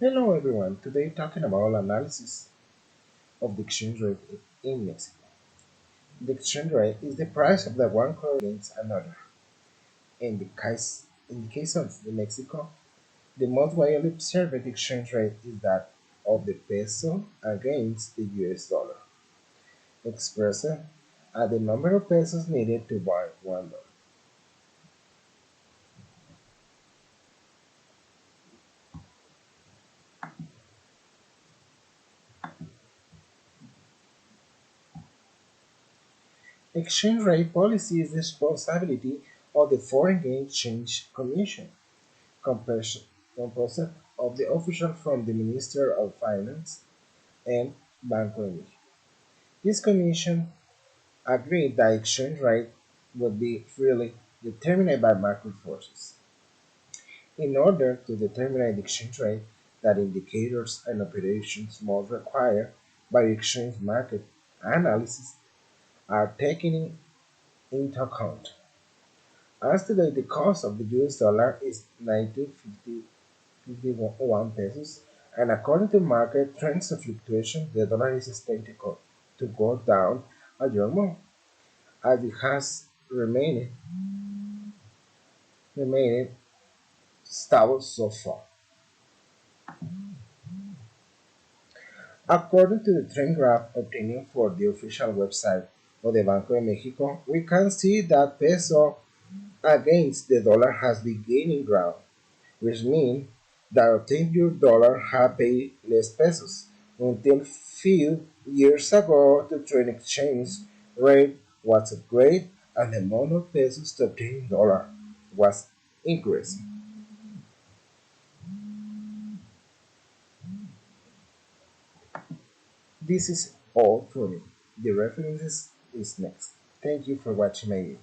Hello everyone, today talking about analysis of the exchange rate in Mexico. The exchange rate is the price of the one currency against another. In the case of Mexico, the most widely observed exchange rate is that of the peso against the US dollar, expressed as the number of pesos needed to buy $1. Exchange rate policy is the responsibility of the Foreign Exchange Commission, composed composed of the officials from the Minister of Finance and Banco de México. This commission agreed that exchange rate would be freely determined by market forces. In order to determine the exchange rate, that indicators and operations most required by exchange market analysis are taken into account. As today, the cost of the US dollar is 19.51 pesos, and according to market trends and fluctuation, the dollar is expected to go down a year more, as it has remained stable so far. According to the trend graph obtained for the official website of the Banco de Mexico, we can see that peso against the dollar has been gaining ground, which means that a 10-year dollar had paid less pesos. Until few years ago, the trade exchange rate was upgraded and the amount of pesos to obtain dollar was increasing. This is all for me. The references is next. Thank you for watching my video.